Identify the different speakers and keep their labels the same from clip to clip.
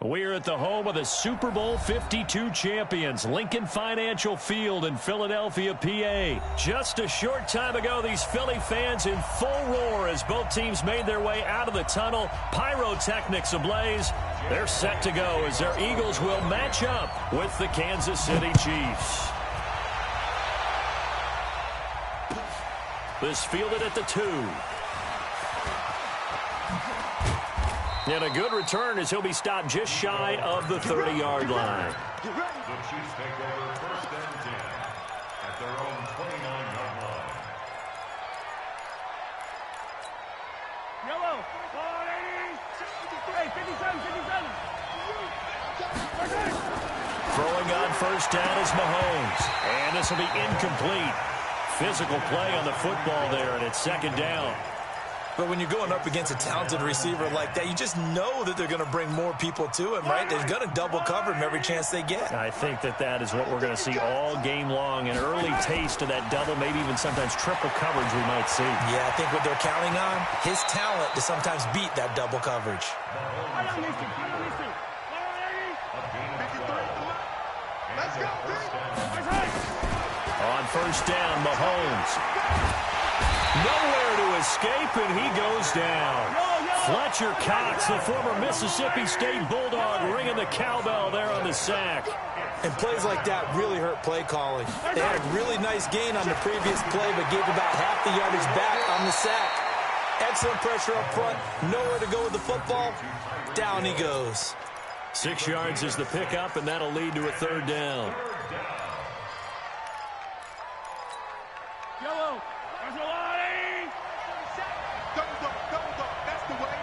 Speaker 1: We're at the home of the Super Bowl 52 champions, Lincoln Financial Field in Philadelphia, PA. Just a short time ago, these Philly fans in full roar as both teams made their way out of the tunnel. Pyrotechnics ablaze. They're set to go as their Eagles will match up with the Kansas City Chiefs. This fielded at the 2. And a good return as he'll be stopped just shy of the 30-yard line.
Speaker 2: The Chiefs take over 1st and 10 at their own 29-yard line.
Speaker 3: Yellow, 57.
Speaker 1: Throwing on 1st down is Mahomes. And this will be incomplete. Physical play on the football there, and it's 2nd down.
Speaker 4: But when you're going up against a talented receiver like that, you just know that they're going to bring more people to him, right? They're going to double cover him every chance they get.
Speaker 1: I think that is what we're going to see all game long. An early taste of that double, maybe even sometimes triple coverage we might see.
Speaker 4: Yeah, I think what they're counting on, his talent to sometimes beat that double coverage.
Speaker 1: On 1st down, Mahomes. Nowhere to escape, and he goes down. Fletcher Cox, the former Mississippi State Bulldog, ringing the cowbell there on the sack.
Speaker 4: And plays like that really hurt play calling. They had a really nice gain on the previous play, but gave about half the yardage back on the sack. Excellent pressure up front. Nowhere to go with the football. Down he goes.
Speaker 1: 6 yards is the pickup, and that'll lead to a 3rd down.
Speaker 3: Yellow, there's a line. That's the way.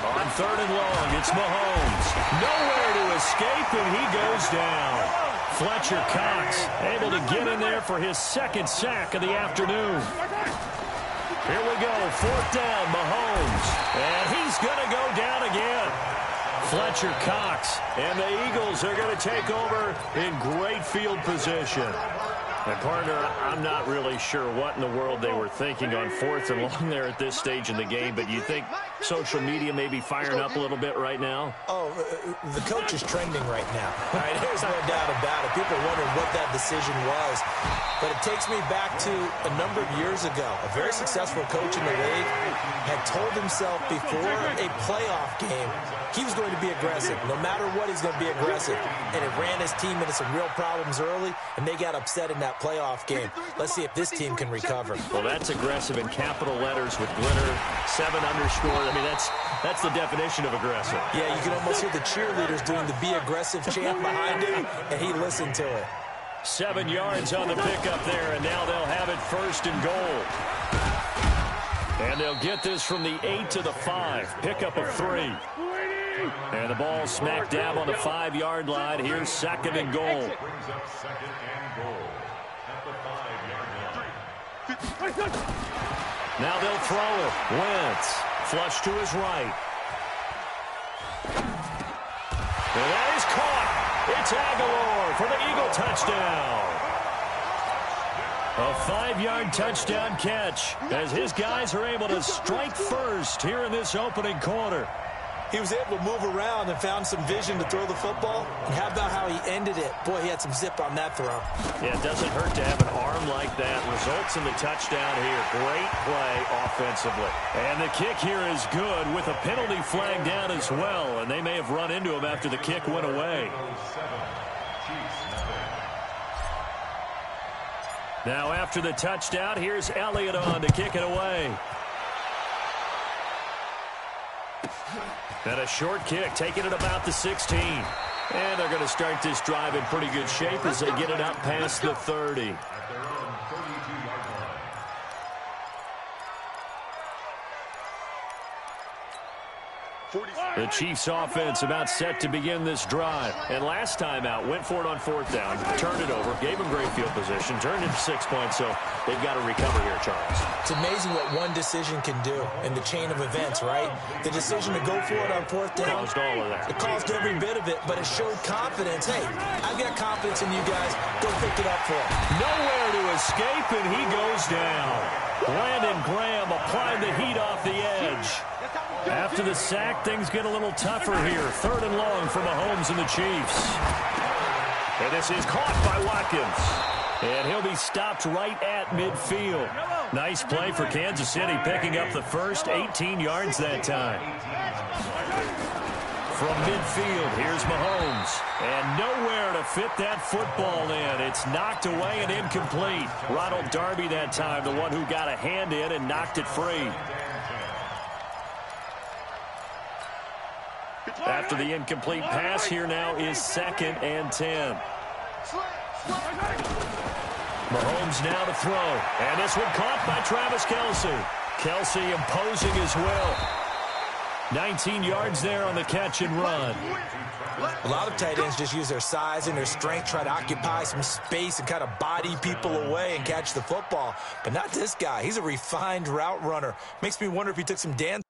Speaker 1: On 3rd and long, it's Mahomes. Nowhere to escape, and he goes down. Fletcher Cox able to get in there for his 2nd sack of the afternoon. Here we go, 4th down, Mahomes. And he's going to go down again. Fletcher Cox, and the Eagles are going to take over in great field position. And, partner, I'm not really sure what in the world they were thinking on 4th and long there at this stage in the game, but you think social media may be firing up a little bit right now?
Speaker 4: Oh, the coach is trending right now. All right, there's no doubt about it. People are wondering what that decision was. But it takes me back to a number of years ago. A very successful coach in the league had told himself before a playoff game he was going to be aggressive. No matter what, he's going to be aggressive. And it ran his team into some real problems early, and they got upset in that playoff game. Let's see if this team can recover.
Speaker 1: Well, that's aggressive in capital letters with glitter, 7 underscore. I mean, that's the definition of aggressive.
Speaker 4: Yeah, you can almost hear the cheerleaders doing the Be Aggressive chant behind him, and he listened to it.
Speaker 1: 7 yards on the pickup there, and now they'll have it 1st and goal. And they'll get this from the 8 to the 5. Pickup of 3. And the ball smack dab on the 5-yard line. Here's 2nd and goal.
Speaker 2: Brings up 2nd and goal at the 5-yard line.
Speaker 1: Now they'll throw it. Wentz, flush to his right. And that is caught. It's Aguilar for the Eagle touchdown. A 5-yard touchdown catch as his guys are able to strike first here in this opening quarter.
Speaker 4: He was able to move around and found some vision to throw the football. And how about how he ended it? Boy, he had some zip on that throw.
Speaker 1: Yeah, it doesn't hurt to have an arm like that. Results in the touchdown here. Great play offensively. And the kick here is good with a penalty flag down as well. And they may have run into him after the kick went away. Now after the touchdown, here's Elliott on to kick it away. And a short kick, taking it about the 16. And they're going to start this drive in pretty good shape as they get it up past the 30. The Chiefs offense about set to begin this drive. And last time out, went for it on 4th down, turned it over, gave them great field position, turned it 6 points, so they've got to recover here, Charles.
Speaker 4: It's amazing what one decision can do in the chain of events, right? The decision to go for it on 4th down.
Speaker 1: Caused all of that.
Speaker 4: It caused every bit of it, but it showed confidence. Hey, I've got confidence in you guys. Go pick it up for him.
Speaker 1: Nowhere to escape, and he goes down. Brandon Graham applying the heat off the edge. After the sack, things get a little tougher here. 3rd and long for Mahomes and the Chiefs. And this is caught by Watkins. And he'll be stopped right at midfield. Nice play for Kansas City, picking up the first 18 yards that time. From midfield, here's Mahomes. And nowhere to fit that football in. It's knocked away and incomplete. Ronald Darby that time, the one who got a hand in and knocked it free. After the incomplete pass, here now is 2nd and 10. Mahomes now to throw. And this one caught by Travis Kelce. Kelce imposing his will. 19 yards there on the catch and run.
Speaker 4: A lot of tight ends just use their size and their strength, try to occupy some space and kind of body people away and catch the football. But not this guy. He's a refined route runner. Makes me wonder if he took some dance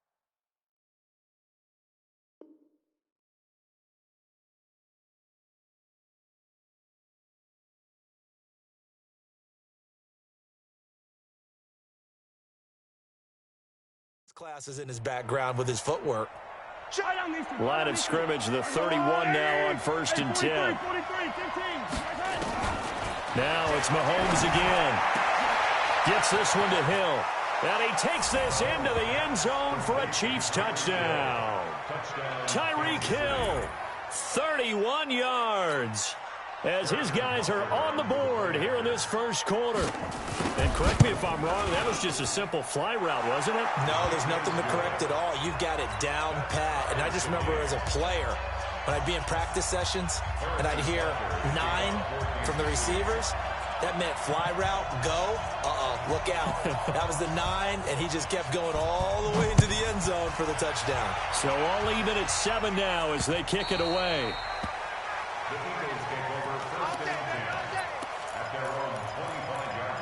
Speaker 4: classes in his background with his footwork.
Speaker 1: Line of scrimmage, the 31 now on 1st and 10. Now it's Mahomes again. Gets this one to Hill. And he takes this into the end zone for a Chiefs touchdown. Tyreek Hill, 31 yards. As his guys are on the board here in this first quarter. And correct me if I'm wrong, that was just a simple fly route, wasn't it?
Speaker 4: No, there's nothing to correct at all. You've got it down pat. And I just remember as a player, when I'd be in practice sessions and I'd hear 9 from the receivers, that meant fly route, go, look out. That was the 9, and he just kept going all the way into the end zone for the touchdown.
Speaker 1: So all even at 7 now as they kick it away.
Speaker 2: The Eagles take over 1st and 10 at their own 25-yard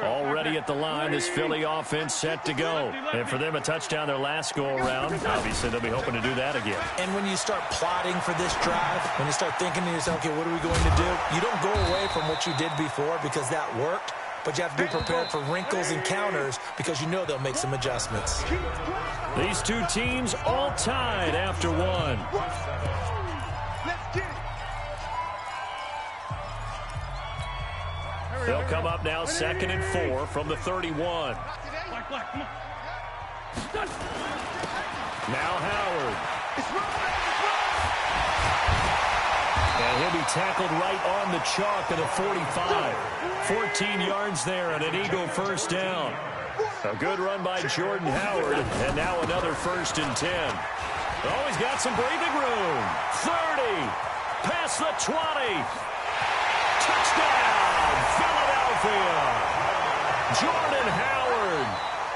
Speaker 2: line.
Speaker 1: Already at the line, this Philly offense set to go. And for them, a touchdown their last go-around. Obviously, they'll be hoping to do that again.
Speaker 4: And when you start plotting for this drive, when you start thinking to yourself, okay, what are we going to do? You don't go away from what you did before because that worked, but you have to be prepared for wrinkles and counters because you know they'll make some adjustments.
Speaker 1: These two teams all tied after one. They'll come up now 2nd and 4 from the 31. Now Howard. And he'll be tackled right on the chalk at the 45. 14 yards there and an Eagle first down. A good run by Jordan Howard, and now another 1st and 10. Oh, he's got some breathing room. 30, past the 20. Touchdown, Philadelphia. Jordan Howard,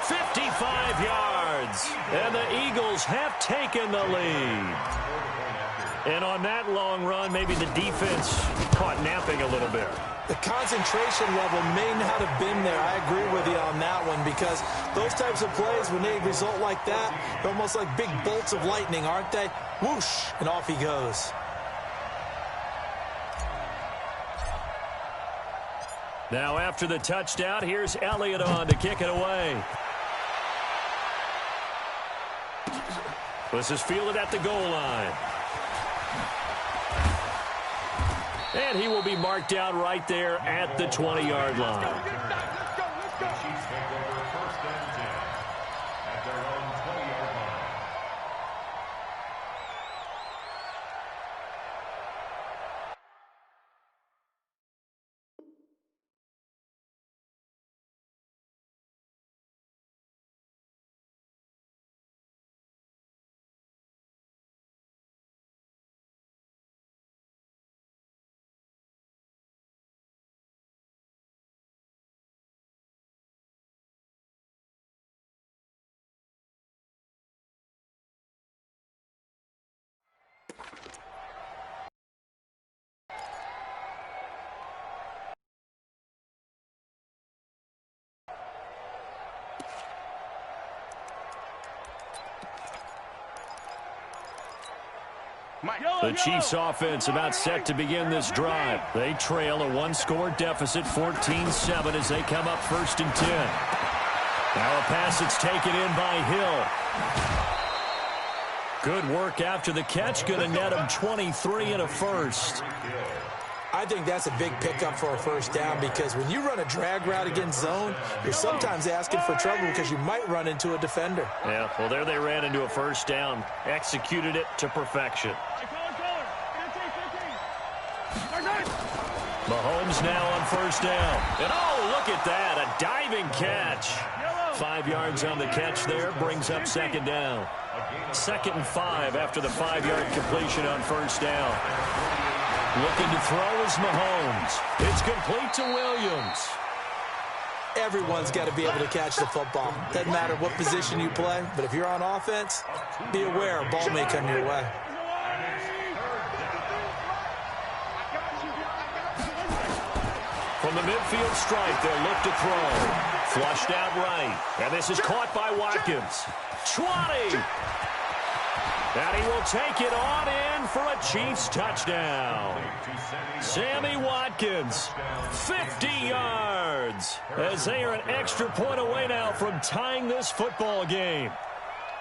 Speaker 1: 55 yards, and the Eagles have taken the lead. And on that long run, maybe the defense caught napping a little bit.
Speaker 4: The concentration level may not have been there. I agree with you on that one because those types of plays, when they result like that, they're almost like big bolts of lightning, aren't they? Whoosh, and off he goes.
Speaker 1: Now after the touchdown, here's Elliott on to kick it away. This is fielded at the goal line. And he will be marked down right there at the 20-yard line.
Speaker 2: The Chiefs take over 1st and 10 at their own 20-yard line.
Speaker 1: The Chiefs offense about set to begin this drive. They trail a one-score deficit, 14-7, as they come up 1st and 10. Now a pass that's taken in by Hill. Good work after the catch. Going to net him 23 and a first.
Speaker 4: I think that's a big pickup for a first down, because when you run a drag route against zone, you're sometimes asking for trouble because you might run into a defender.
Speaker 1: Yeah, well, there they ran into a first down. Executed it to perfection. Mahomes now on first down. And oh, look at that, a diving catch. 5 yards on the catch there, brings up 2nd down. 2nd and 5 after the 5-yard completion on first down. Looking to throw is Mahomes. It's complete to Williams.
Speaker 4: Everyone's got to be able to catch the football. Doesn't matter what position you play, but if you're on offense, be aware a ball may come your way.
Speaker 1: From the midfield stripe, they'll look to throw. Flushed out right. And this is caught by Watkins. 20. And he will take it on in for a Chiefs touchdown. Sammy Watkins, 50 yards. As they are an extra point away now from tying this football game.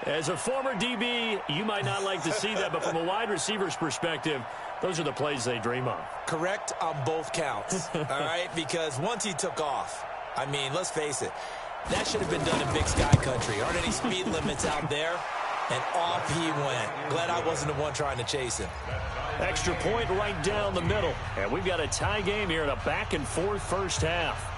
Speaker 1: As a former DB, you might not like to see that, but from a wide receiver's perspective, those are the plays they dream of.
Speaker 4: Correct on both counts, all right? Because once he took off, I mean, let's face it, that should have been done in Big Sky Country. Aren't any speed limits out there? And off he went. Glad I wasn't the one trying to chase him.
Speaker 1: Extra point right down the middle. And we've got a tie game here in a back-and-forth first half.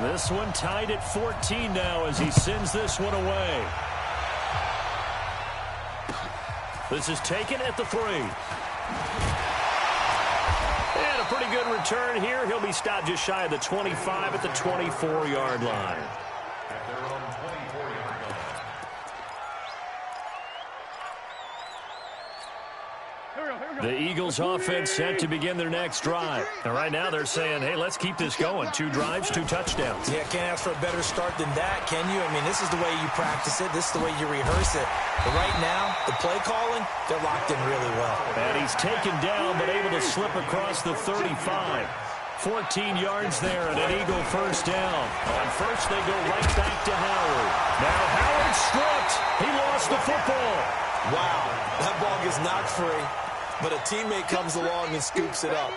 Speaker 1: This one tied at 14 now as he sends this one away. This is taken at the 3. And a pretty good return here. He'll be stopped just shy of the 25 at the 24-yard line.
Speaker 2: At their own 24-yard line.
Speaker 1: The Eagles offense set to begin their next drive. And right now they're saying, hey, let's keep this going. 2 drives, 2 touchdowns.
Speaker 4: Yeah, can't ask for a better start than that, can you? I mean, this is the way you practice it. This is the way you rehearse it. But right now, the play calling, they're locked in really well.
Speaker 1: And he's taken down but able to slip across the 35. 14 yards there and an Eagle first down. On first, they go right back to Howard. Now Howard stripped. He lost the football.
Speaker 4: Wow, that ball gets knocked free, but a teammate comes along and scoops it up.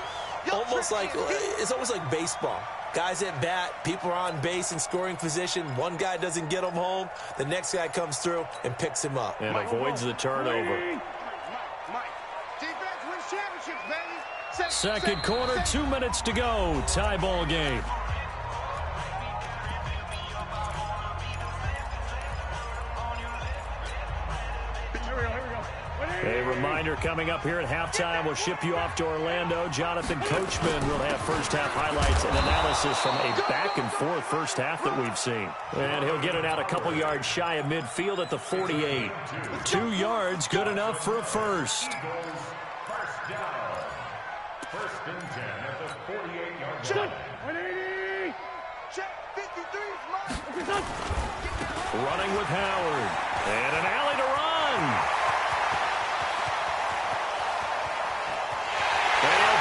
Speaker 4: It's almost like baseball. Guys at bat, people are on base in scoring position. One guy doesn't get him home. The next guy comes through and picks him up.
Speaker 1: And avoids the turnover. Second quarter, 2 minutes to go. Tie ball game. A reminder coming up here at halftime. We'll ship you off to Orlando. Jonathan Coachman will have first half highlights and analysis from a back-and-forth first half that we've seen. And he'll get it out a couple yards shy of midfield at the 48. 2 yards, good enough for a first.
Speaker 2: First down. 1st and 10 at the 48-yard line.
Speaker 3: 180. Check 53 is mine.
Speaker 1: Running with Howard. And an alley to run.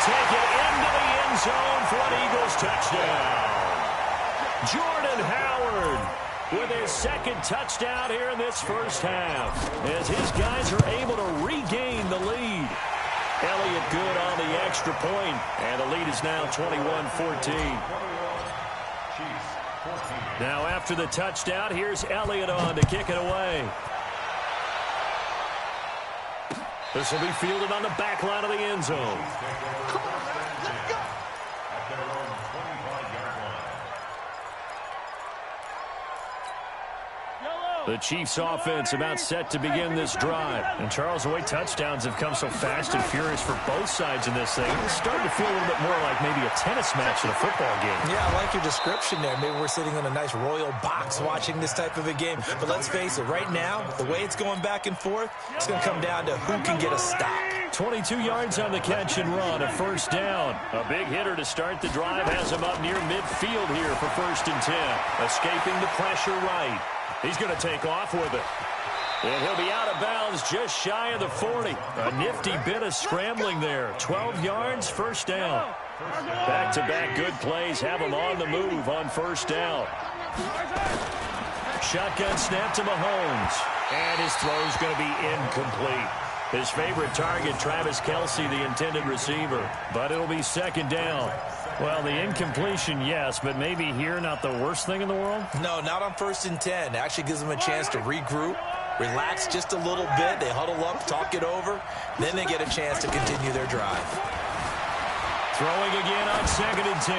Speaker 1: Take it into the end zone for an Eagles touchdown. Jordan Howard with his 2nd touchdown here in this first half as his guys are able to regain the lead. Elliott good on the extra point, and the lead is now 21-14. Now after the touchdown, here's Elliott on to kick it away. This will be fielded on the back line of the end zone. The Chiefs offense about set to begin this drive. And Charles, the way touchdowns have come so fast and furious for both sides in this thing, it's starting to feel a little bit more like maybe a tennis match in a football game.
Speaker 4: Yeah, I like your description there. Maybe we're sitting in a nice royal box watching this type of a game. But let's face it, right now, the way it's going back and forth, it's going to come down to who can get a stop.
Speaker 1: 22 yards on the catch and run, a first down. A big hitter to start the drive has him up near midfield here for 1st and 10. Escaping the pressure right. He's going to take off with it. And he'll be out of bounds just shy of the 40. A nifty bit of scrambling there. 12 yards, first down. Back-to-back good plays have him on the move on 1st down. Shotgun snap to Mahomes. And his throw's going to be incomplete. His favorite target, Travis Kelce, the intended receiver. But it'll be 2nd down. Well, the incompletion, yes, but maybe here not the worst thing in the world?
Speaker 4: No, not on 1st and 10. It actually gives them a chance to regroup, relax just a little bit. They huddle up, talk it over. Then they get a chance to continue their drive.
Speaker 1: Throwing again on 2nd and 10.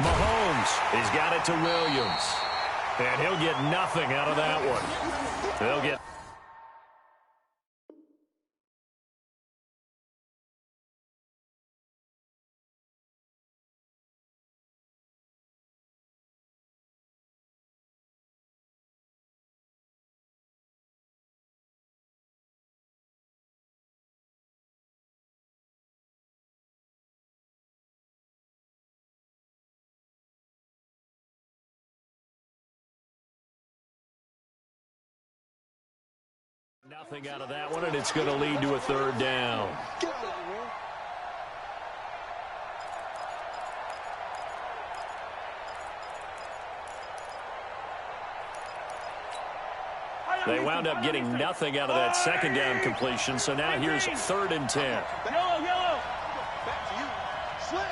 Speaker 1: Mahomes, he's got it to Williams. And he'll get nothing out of that one. They'll get... Nothing out of that one, and it's going to lead to a 3rd down. They wound up getting nothing out of that 2nd down completion, so now here's 3rd and 10.
Speaker 3: Yellow. Back to you. Slip.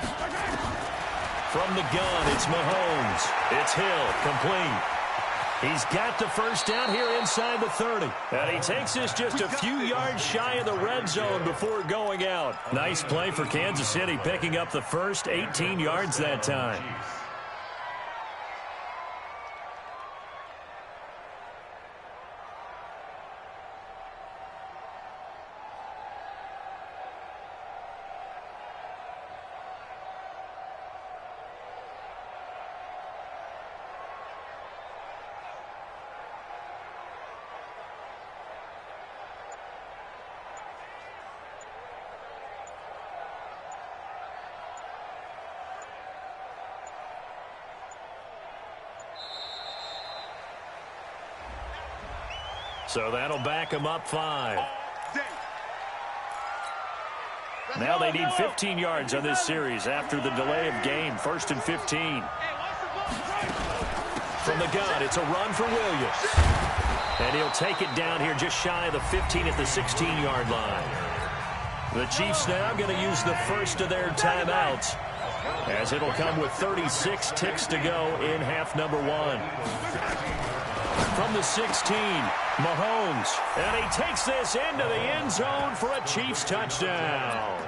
Speaker 1: From the gun, it's Mahomes. It's Hill, complete. He's got the first down here inside the 30. And he takes this just a few yards shy of the red zone before going out. Nice play for Kansas City, picking up the first 18 yards that time. So that'll back him up 5. Now they need 15 yards on this series after the delay of game. 1st and 15. From the gun, it's a run for Williams. And he'll take it down here just shy of the 15 at the 16-yard line. The Chiefs now going to use the first of their timeouts, as it'll come with 36 ticks to go in half number 1. From the 16, Mahomes, and he takes this into the end zone for a Chiefs touchdown.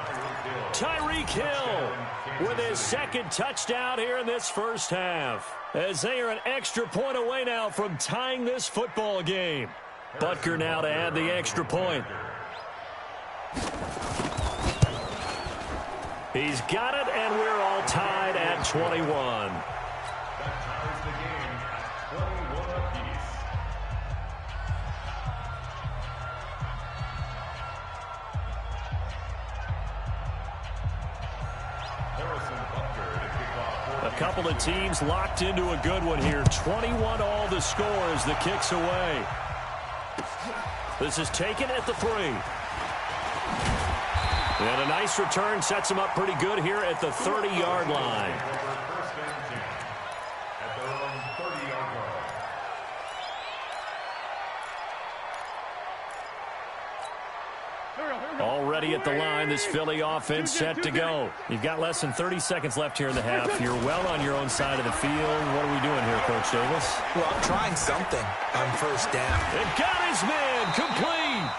Speaker 1: Tyreek Hill with his 2nd touchdown here in this first half, as they are an extra point away now from tying this football game. Butker now to add the extra point. He's got it, and we're all tied at 21. A couple of teams locked into a good one here. 21 all the score as the kick's away. This is taken at the 3. And a nice return sets them up pretty good here at the 30-yard line. Already at the line, this Philly offense set to go. You've got less than 30 seconds left here in the half. You're well on your own side of the field. What are we doing here, Coach Davis?
Speaker 4: Well, I'm trying something on 1st down.
Speaker 1: And got his man complete.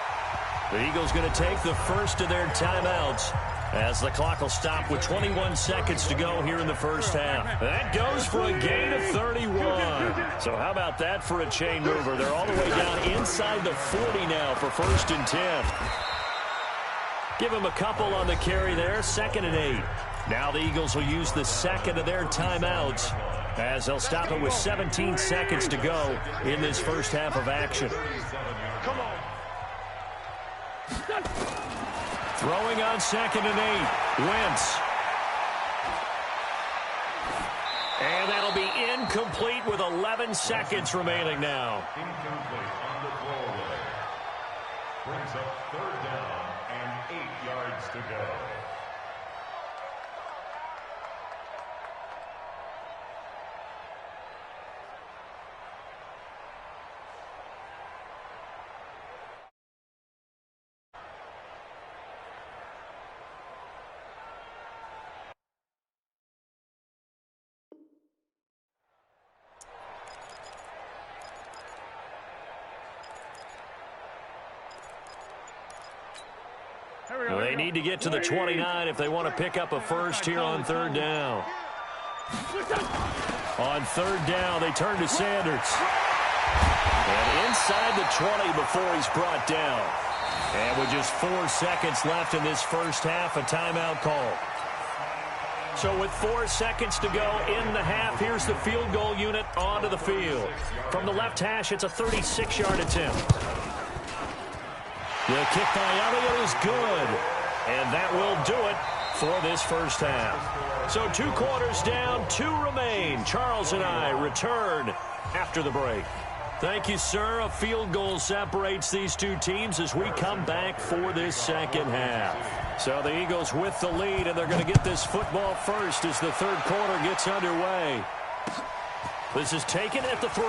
Speaker 1: The Eagles going to take the first of their timeouts, as the clock will stop with 21 seconds to go here in the first half. That goes for a gain of 31. So how about that for a chain mover? They're all the way down inside the 40 now for 1st and 10. Give them a couple on the carry there, 2nd and 8. Now the Eagles will use the 2nd of their timeouts, as they'll stop it with 17 seconds to go in this first half of action.
Speaker 3: Come on.
Speaker 1: Throwing on 2nd and 8. Wentz. And that'll be incomplete with 11 seconds remaining now.
Speaker 2: Incomplete on the throwaway. Brings up 3rd down and 8 yards to go.
Speaker 1: They need to get to the 29 if they want to pick up a first here on 3rd down. On 3rd down, they turn to Sanders. And inside the 20 before he's brought down. And with just 4 seconds left in this first half, a timeout call. So with 4 seconds to go in the half, here's the field goal unit onto the field. From the left hash, it's a 36-yard attempt. The kick by Elliott is good. And that will do it for this first half. So 2 quarters down, 2 remain. Charles and I return after the break. Thank you, sir. A field goal separates these 2 teams as we come back for this second half. So the Eagles with the lead, and they're going to get this football first as the 3rd quarter gets underway. This is taken at the 3.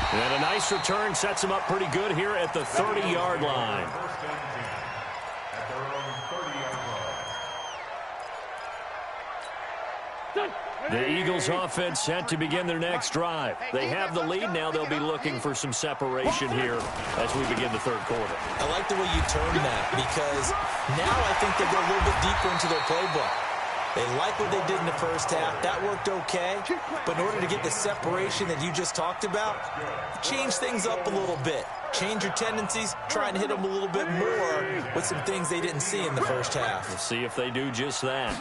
Speaker 1: And a nice return sets them up pretty good here at the 30-yard line. The Eagles offense set to begin their next drive. They have the lead now. They'll be looking for some separation here as we begin the 3rd quarter.
Speaker 4: I like the way you turned that because now I think they go a little bit deeper into their playbook. They like what they did in the first half. That worked okay. But in order to get the separation that you just talked about, change things up a little bit. Change your tendencies. Try and hit them a little bit more with some things they didn't see in the first half.
Speaker 1: We'll see if they do just that.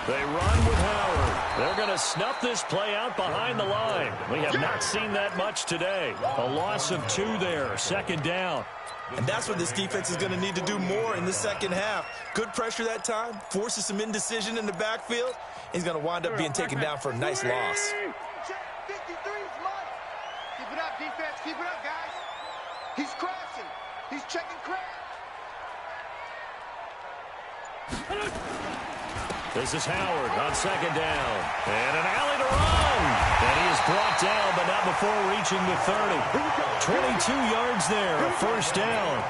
Speaker 1: They run with Howard. They're going to snuff this play out behind the line. We have not seen that much today. A loss of 2 there. 2nd down.
Speaker 4: And that's what this defense is going to need to do more in the second half. Good pressure that time, forces some indecision in the backfield. He's going to wind up being taken down for a nice loss.
Speaker 3: Keep it up, defense. Keep it up, guys. He's crashing. He's checking crash.
Speaker 1: This is Howard on 2nd down. And an alley to run. And he is brought down, but not before reaching the 30. 22 yards there, a first down.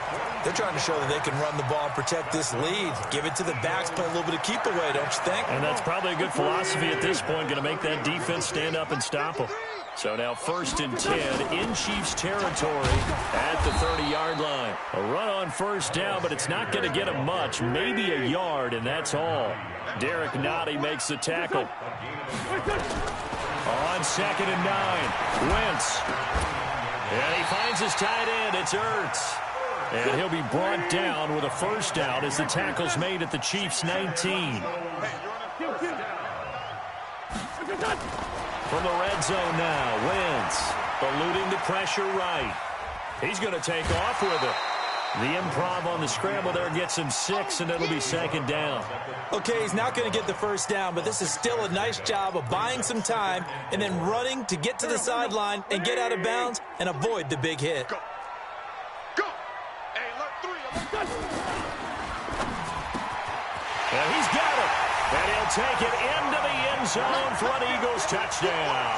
Speaker 4: They're trying to show that they can run the ball and protect this lead. Give it to the backs, play a little bit of keep away, don't you think?
Speaker 1: And that's probably a good philosophy at this point, going to make that defense stand up and stop them. So now 1st and 10 in Chiefs territory at the 30-yard line. A run on 1st down, but it's not going to get him much, maybe a yard, and that's all. Derek Nottie makes the tackle. On 2nd and 9, Wentz. And he finds his tight end. It's Ertz. And he'll be brought down with a first down as the tackle's made at the Chiefs' 19. From the red zone now, Wentz eluding the pressure right. He's going to take off with it. The improv on the scramble there gets him 6, and it'll be 2nd down.
Speaker 4: Okay, he's not going to get the first down, but this is still a nice job of buying some time and then running to get to the sideline and get out of bounds and avoid the big hit.
Speaker 3: Go. Hey, alert 3.
Speaker 1: And he's got it. And he'll take it into the end zone for an Eagles touchdown.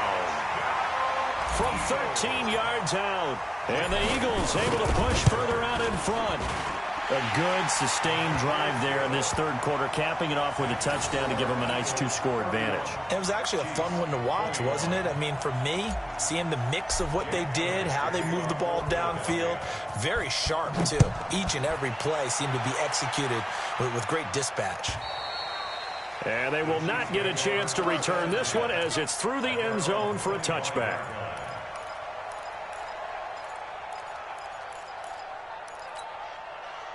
Speaker 1: From 13 yards out. And the Eagles able to push further out in front. A good, sustained drive there in this 3rd quarter, capping it off with a touchdown to give them a nice 2-score advantage.
Speaker 4: It was actually a fun one to watch, wasn't it? I mean, for me, seeing the mix of what they did, how they moved the ball downfield, very sharp, too. Each and every play seemed to be executed with great dispatch.
Speaker 1: And they will not get a chance to return this one as it's through the end zone for a touchback.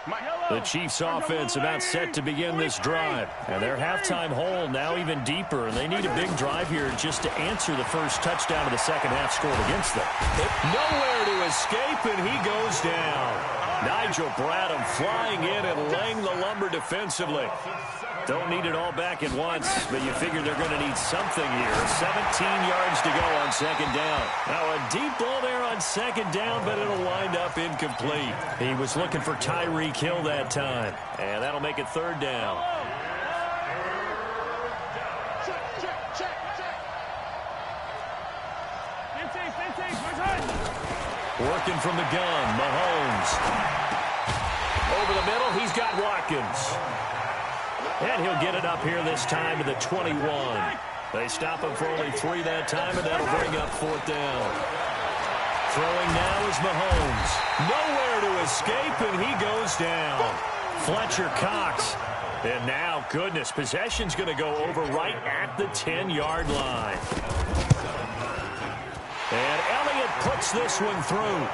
Speaker 3: Mike.
Speaker 1: The Chiefs offense about set to begin this drive. And their halftime hole now even deeper. And they need a big drive here just to answer the first touchdown of the second half scored against them. Nowhere to escape, and he goes down. Nigel Bradham flying in and laying the lumber defensively. Don't need it all back at once, but you figure they're going to need something here. 17 yards to go on second down. Now a deep ball there on second down, but it'll wind up incomplete. He was looking for Tyreek Hill that time, and that'll make it third down. Working from the gun, Mahomes. Over the middle, he's got Watkins. And he'll get it up here this time to the 21. They stop him for only 3 that time, and that'll bring up fourth down. Throwing now is Mahomes. Nowhere to escape, and he goes down. Fletcher Cox. And now, goodness, possession's going to go over right at the 10-yard line. And Elliott puts this one through.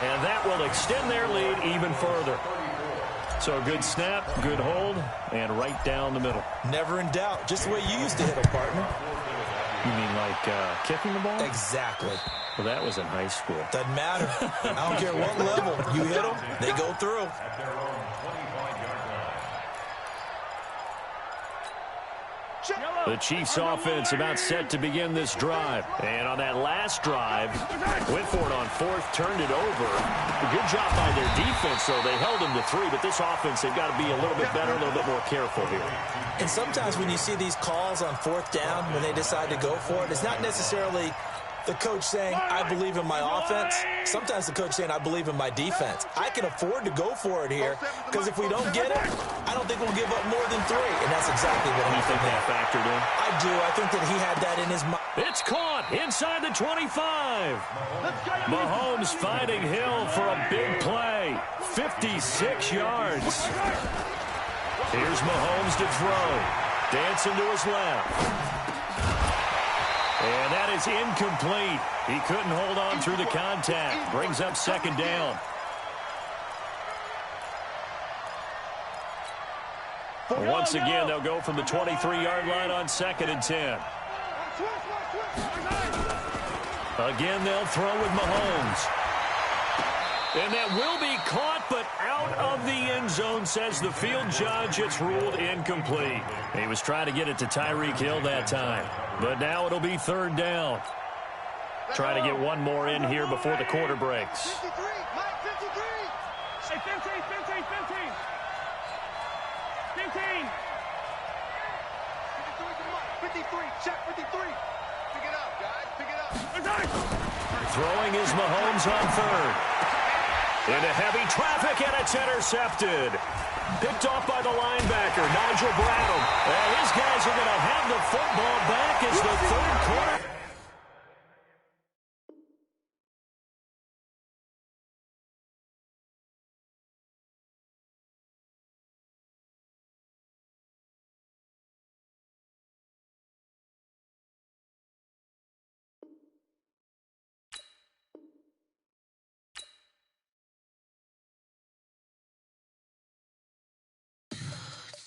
Speaker 1: And that will extend their lead even further. So a good snap, good hold, and right down the middle.
Speaker 4: Never in doubt. Just the way you used to hit them, partner.
Speaker 1: You mean like kicking the ball?
Speaker 4: Exactly.
Speaker 1: Well, that was in high school.
Speaker 4: Doesn't matter. I don't care what level. You hit them, they go through.
Speaker 1: The Chiefs offense about set to begin this drive. And on that last drive, went for it on fourth, turned it over. A good job by their defense, though. They held them to 3, but this offense, they've got to be a little bit better, a little bit more careful here.
Speaker 4: And sometimes when you see these calls on fourth down, when they decide to go for it, it's not necessarily the coach saying, I believe in my offense. Sometimes the coach saying, I believe in my defense. I can afford to go for it here, because if we don't get it, I don't think we'll give up more than 3. And that's exactly what
Speaker 1: You think that factored in?
Speaker 4: I do. I think that he had that in his mind.
Speaker 1: It's caught inside the 25. Mahomes finding Hill for a big play. 56 yards. Here's Mahomes to throw. Dancing to his left. And that is incomplete. He couldn't hold on through the contact. Brings up second down. Once again, they'll go from the 23-yard line on second and 10. Again, they'll throw with Mahomes. And that will be caught, but out of the end zone, says the field judge. It's ruled incomplete. He was trying to get it to Tyreek Hill that time. But now it'll be third down. Trying to get one more in here before the quarter breaks.
Speaker 3: 53, Mike, 53.
Speaker 5: Hey, 15.
Speaker 3: 53, check 53. Pick it up, guys, pick it up.
Speaker 1: Throwing is Mahomes on third. Into heavy traffic, and it's intercepted. Picked off by the linebacker, Nigel Bradham. And his guys are going to have the football back as the third quarter.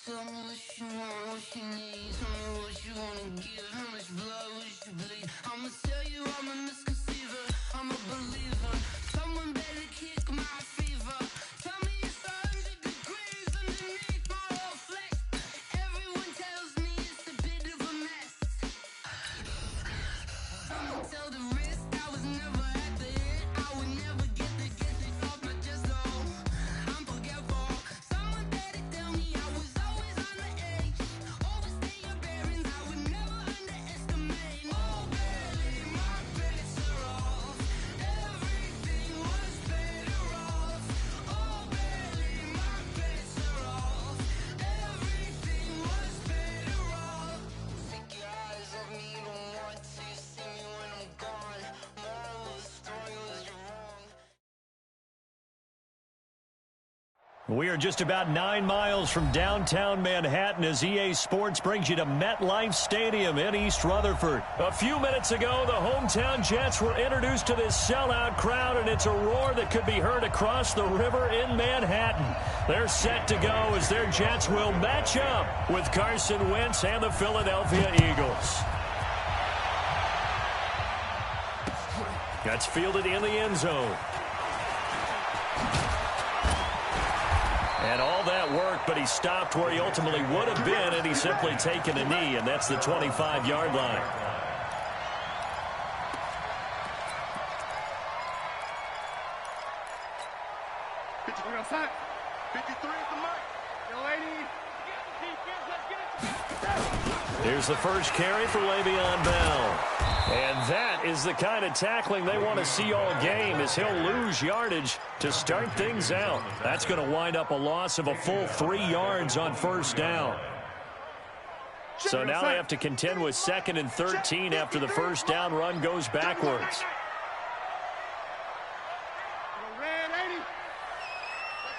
Speaker 6: Tell me what you want, what you need. Tell me what you wanna give. How much blood would you bleed? I'ma tell you I'm a misconceiver. I'm a believer. Someone better kick my fever. Tell me it's 100 degrees underneath my whole flesh. Everyone tells me it's a bit of a mess. I'ma tell the risk I was never at the hit. I would never get it off my chest though. I'm forgetful. Someone better tell me I was always on the edge. Overstay your bearings, I would never underestimate. Oh baby, my bets are off. Everything was better off. Oh baby, my bets are off. Everything was better off. Take your eyes off me, don't want to see me when I'm
Speaker 1: We are just about 9 miles from downtown Manhattan as EA Sports brings you to MetLife Stadium in East Rutherford. A few minutes ago, the hometown Jets were introduced to this sellout crowd, and it's a roar that could be heard across the river in Manhattan. They're set to go as their Jets will match up with Carson Wentz and the Philadelphia Eagles. That's fielded in the end zone. And all that work, but he stopped where he ultimately would have been, and he's simply taken a knee, and that's the 25-yard line.
Speaker 3: We're outside. 53 is the mark. Yo, lady.
Speaker 1: Here's the first carry for Le'Veon Bell. And that is the kind of tackling they want to see all game, as he'll lose yardage to start things out. That's going to wind up a loss of a full 3 yards on first down. So now they have to contend with 2nd and 13 after the first down run goes backwards.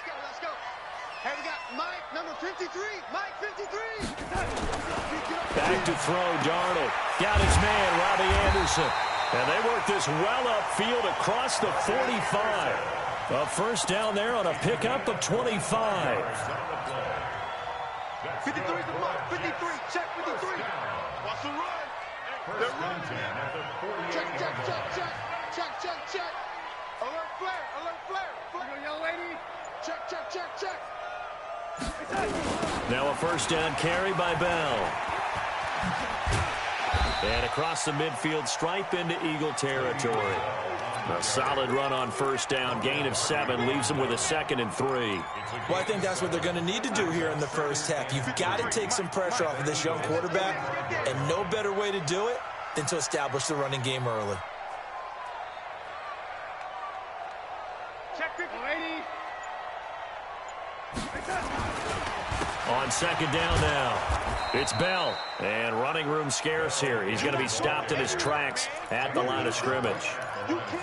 Speaker 3: Let's go. Hey, we got Mike, number 53. Mike, 53.
Speaker 1: Back to throw, Darnold. Got his man, Robbie Anderson. And they work this well upfield across the 45. A first down there on a pickup of 25.
Speaker 3: 53 is the mark. 53. Check 53. Watch the run. They're running. Check. Alert flare. Young lady. Check.
Speaker 1: Now a first down carry by Bell. And across the midfield stripe into Eagle territory. A solid run on first down. Gain of 7 leaves them with a 2nd and 3.
Speaker 4: Well, I think that's what they're going to need to do here in the first half. You've got to take some pressure off of this young quarterback, and no better way to do it than to establish the running game early.
Speaker 3: Check 50. Lady.
Speaker 1: On second down now, it's Bell. And running room scarce here. He's going to be stopped in his tracks at the line of scrimmage.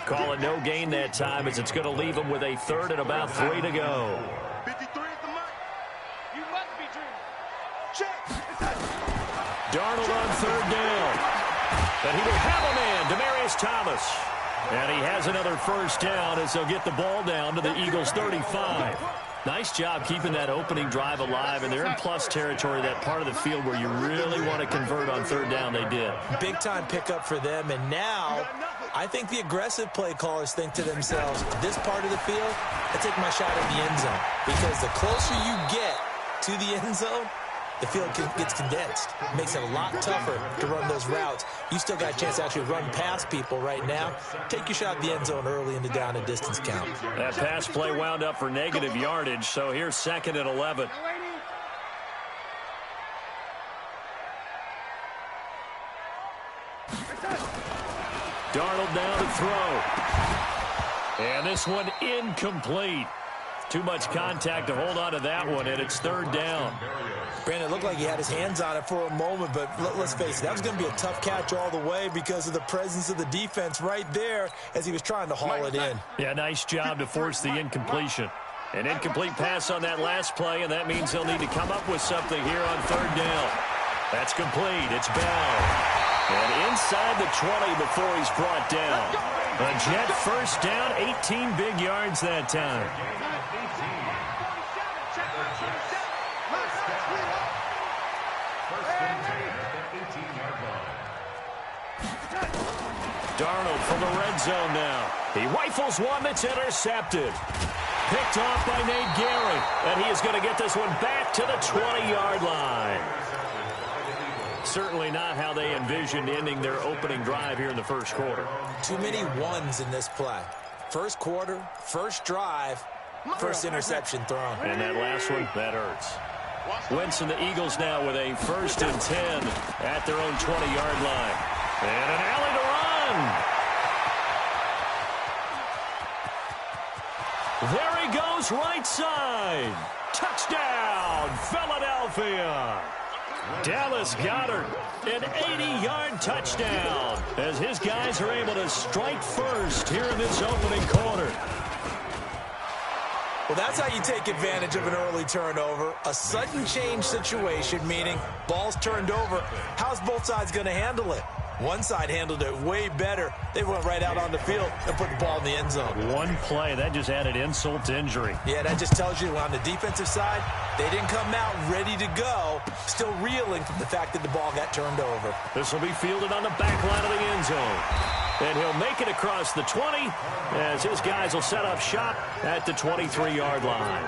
Speaker 1: Call it no gain that time, as it's going to leave him with a 3rd and about 3 to go.
Speaker 3: 53 is the mark. You must be dreaming. Check.
Speaker 1: Darnold on 3rd down. And he will have a man, Demaryius Thomas. And he has another first down as they'll get the ball down to the Eagles' 35. Nice job keeping that opening drive alive, and they're in plus territory, that part of the field where you really want to convert on 3rd down. They did.
Speaker 4: Big-time pickup for them, and now I think the aggressive play callers think to themselves, this part of the field, I take my shot at the end zone, because the closer you get to the end zone, the field gets condensed. It makes it a lot tougher to run those routes. You still got a chance to actually run past people right now. Take your shot at the end zone early in the down and distance count.
Speaker 1: That pass play wound up for negative yardage, so here's 2nd and 11. Darnold now to throw. And this one incomplete. Too much contact to hold on to that one, and it's 3rd down.
Speaker 4: Brandon, it looked like he had his hands on it for a moment, but let's face it, that was going to be a tough catch all the way because of the presence of the defense right there as he was trying to haul it in.
Speaker 1: Yeah, nice job to force the incompletion. An incomplete pass on that last play, and that means they'll need to come up with something here on 3rd down. That's complete. It's Bell. And inside the 20 before he's brought down. A Jet first down, 18 big yards that time. Darnold from the red zone now. He rifles one that's intercepted. Picked off by Nate Gehring. And he is going to get this one back to the 20-yard line. Certainly not how they envisioned ending their opening drive here in the first quarter.
Speaker 4: Too many ones in this play. First quarter, first drive, first interception thrown.
Speaker 1: And that last one, that hurts. Wentz and the Eagles now with a 1st and 10 at their own 20-yard line. And an alley to run. There he goes, right side. Touchdown, Philadelphia. Dallas Goedert, an 80-yard touchdown as his guys are able to strike first here in this opening quarter.
Speaker 4: Well, that's how you take advantage of an early turnover. A sudden change situation, meaning ball's turned over. How's both sides going to handle it? One side handled it way better. They went right out on the field and put the ball in the end zone.
Speaker 1: One play, that just added insult to injury.
Speaker 4: Yeah, that just tells you on the defensive side, they didn't come out ready to go, still reeling from the fact that the ball got turned over.
Speaker 1: This will be fielded on the back line of the end zone. And he'll make it across the 20 as his guys will set up shop at the 23-yard line.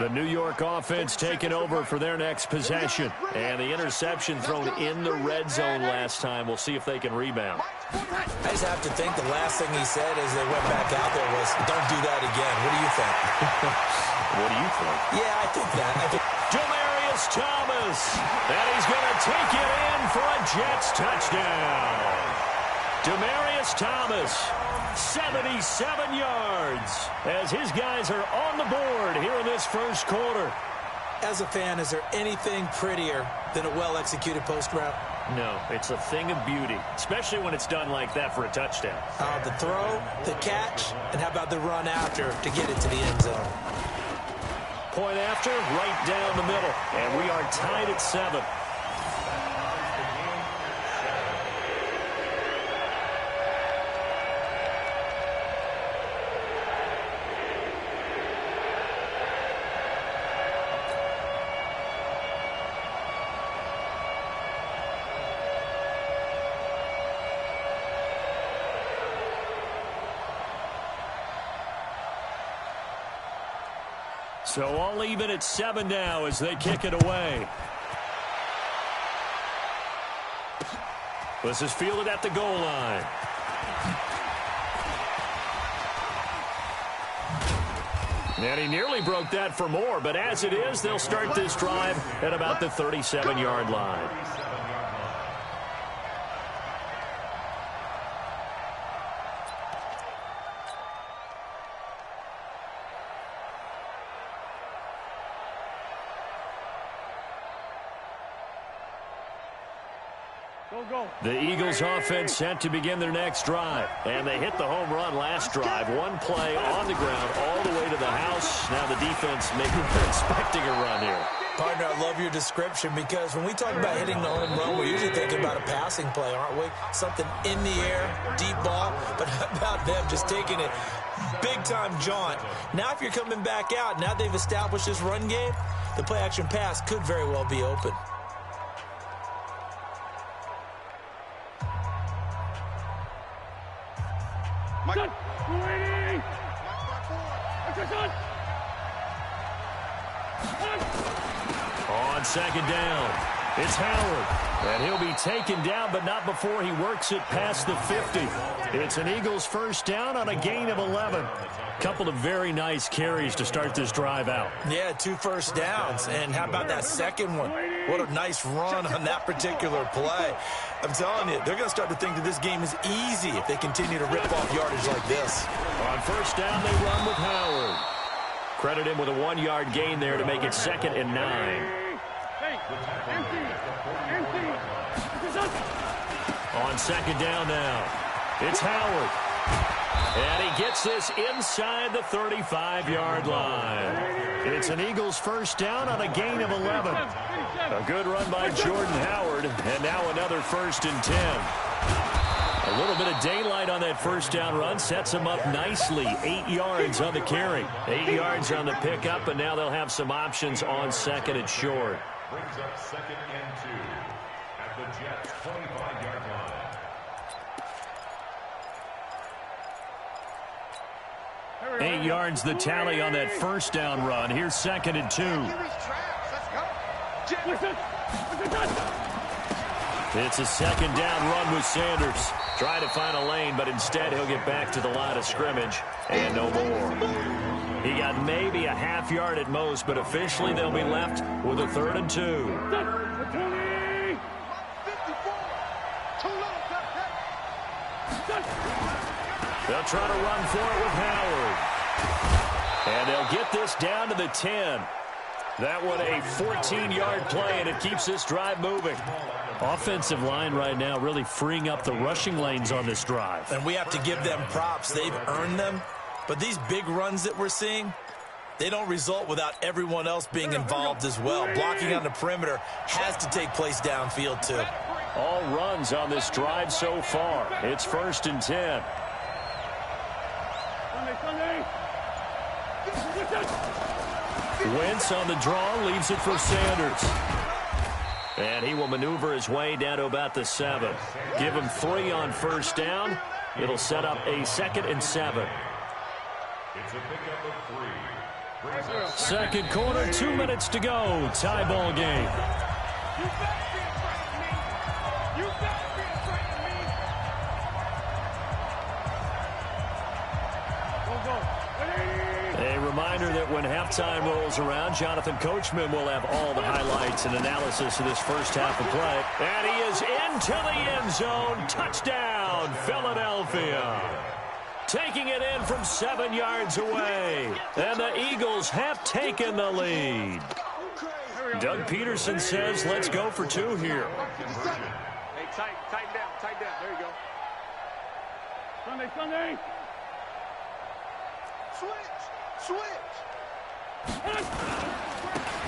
Speaker 1: The New York offense taking over for their next possession. And the interception thrown in the red zone last time. We'll see if they can rebound.
Speaker 4: I just have to think the last thing he said as they went back out there was, don't do that again. What do you think?
Speaker 1: What do you think?
Speaker 4: Yeah, I think that.
Speaker 1: Demaryius Thomas. And he's going to take it in for a Jets touchdown. Demaryius Thomas, 77 yards, as his guys are on the board here in this first quarter.
Speaker 4: As a fan, is there anything prettier than a well-executed post route?
Speaker 1: No, it's a thing of beauty, especially when it's done like that for a touchdown.
Speaker 4: The throw, the catch, and how about the run after to get it to the end zone?
Speaker 1: Point after, right down the middle, and we are tied at 7. So all even at 7 now as they kick it away. This is fielded at the goal line. And he nearly broke that for more, but as it is, they'll start this drive at about the 37-yard line. The Eagles offense set to begin their next drive. And they hit the home run last drive. One play on the ground all the way to the house. Now the defense maybe expecting a run here.
Speaker 4: Partner, I love your description because when we talk about hitting the home run, we're usually thinking about a passing play, aren't we? Something in the air, deep ball. But how about them just taking it big-time jaunt? Now if you're coming back out, now they've established this run game, the play-action pass could very well be open.
Speaker 1: On second down, it's Howard. And he'll be taken down, but not before he works it past the 50. It's an Eagles first down on a gain of 11. Couple of very nice carries to start this drive out.
Speaker 4: Yeah, 2 first downs. And how about that second one? What a nice run on that particular play. I'm telling you, they're going to start to think that this game is easy if they continue to rip off yardage like this.
Speaker 1: On first down, they run with Howard. Credit him with a 1-yard gain there to make it 2nd and 9. On second down now, it's Howard. And he gets this inside the 35-yard line. It's an Eagles first down on a gain of 11. A good run by Jordan Howard, and now another 1st and 10. A little bit of daylight on that first down run sets him up nicely. 8 yards on the carry. 8 yards on the pickup, and now they'll have some options on 2nd and short.
Speaker 2: Brings up 2nd and 2 at the Jets' 25-yard line.
Speaker 1: Eight yards the tally on that first down run. Here's 2nd and 2. It's a 2nd down run with Sanders. Trying to find a lane, but instead he'll get back to the line of scrimmage and no more. He got maybe a half yard at most, but officially they'll be left with a 3rd and 2. They'll try to run for it with Howard. And they'll get this down to the 10. That one a 14-yard play, and it keeps this drive moving. Offensive line right now really freeing up the rushing lanes on this drive.
Speaker 4: And we have to give them props. They've earned them. But these big runs that we're seeing, they don't result without everyone else being involved as well. Blocking on the perimeter has to take place downfield too.
Speaker 1: All runs on this drive so far. It's 1st and 10. Wentz on the draw, leaves it for Sanders. And he will maneuver his way down to about the 7. Give him 3 on 1st down. It'll set up a 2nd and 7.
Speaker 2: It's a pickup of 3.
Speaker 1: Second quarter, 2 minutes to go. Tie ball game.
Speaker 5: You better be afraid of me. You better be afraid of me. Go.
Speaker 1: A reminder that when halftime rolls around, Jonathan Coachman will have all the highlights and analysis of this first half of play. And he is into the end zone. Touchdown, Philadelphia. Taking it in from 7 yards away. And the Eagles have taken the lead. Doug Peterson says, let's go for 2 here.
Speaker 3: Hey, tighten down. There you go.
Speaker 5: Sunday.
Speaker 3: Switch.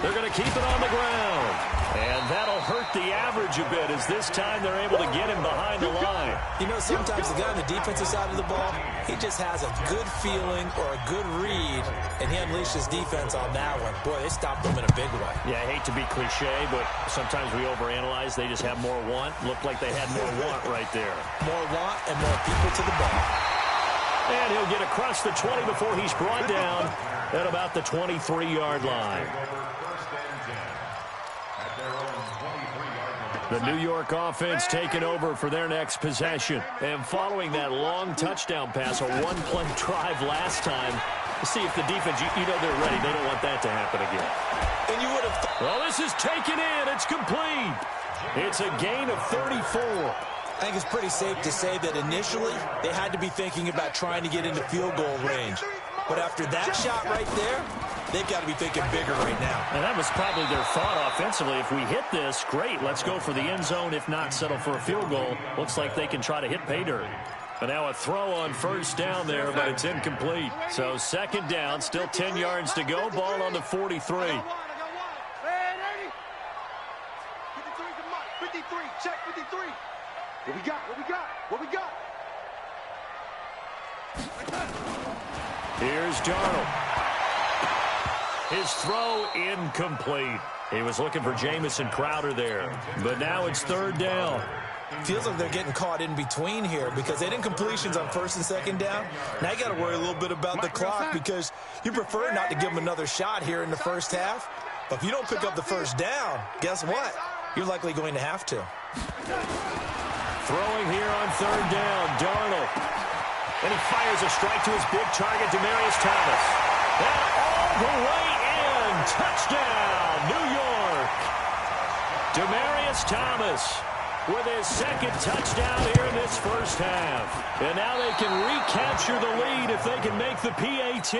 Speaker 1: They're going to keep it on the ground. And that'll hurt the average a bit as this time they're able to get him behind the line.
Speaker 4: You know, sometimes the guy on the defensive side of the ball, he just has a good feeling or a good read, and he unleashed his defense on that one. Boy, they stopped him in a big way.
Speaker 1: Yeah, I hate to be cliche, but sometimes we overanalyze. They just have more want. Looked like they had more want right there.
Speaker 4: More want and more people to the ball.
Speaker 1: And he'll get across the 20 before he's brought down at about the 23-yard line. The New York offense taking over for their next possession. And following that long touchdown pass, a one-play drive last time, see if the defense, you know they're ready. They don't want that to happen again.
Speaker 4: And you would have
Speaker 1: well, this is taken in. It's complete. It's a gain of 34.
Speaker 4: I think it's pretty safe to say that initially they had to be thinking about trying to get into field goal range. But after that shot right there, they've got to be thinking bigger right now.
Speaker 1: And that was probably their thought offensively. If we hit this, great. Let's go for the end zone. If not, settle for a field goal. Looks like they can try to hit pay dirt. And now a throw on 1st down there, but it's incomplete. So 2nd down, still 10 yards to go. Ball on the 43.
Speaker 3: I got one. 53's a mark. 53. Check 53. What we got?
Speaker 1: Here's Darnold. His throw incomplete. He was looking for Jamison Crowder there. But now it's 3rd down.
Speaker 4: Feels like they're getting caught in between here because they didn't completions on 1st and 2nd down. Now you got to worry a little bit about the clock because you prefer not to give them another shot here in the first half. But if you don't pick up the 1st down, guess what? You're likely going to have to.
Speaker 1: Throwing here on 3rd down, Darnold. And he fires a strike to his big target, Demaryius Thomas. And all the way in. Touchdown, New York. Demaryius Thomas with his 2nd touchdown here in this first half. And now they can recapture the lead if they can make the PAT.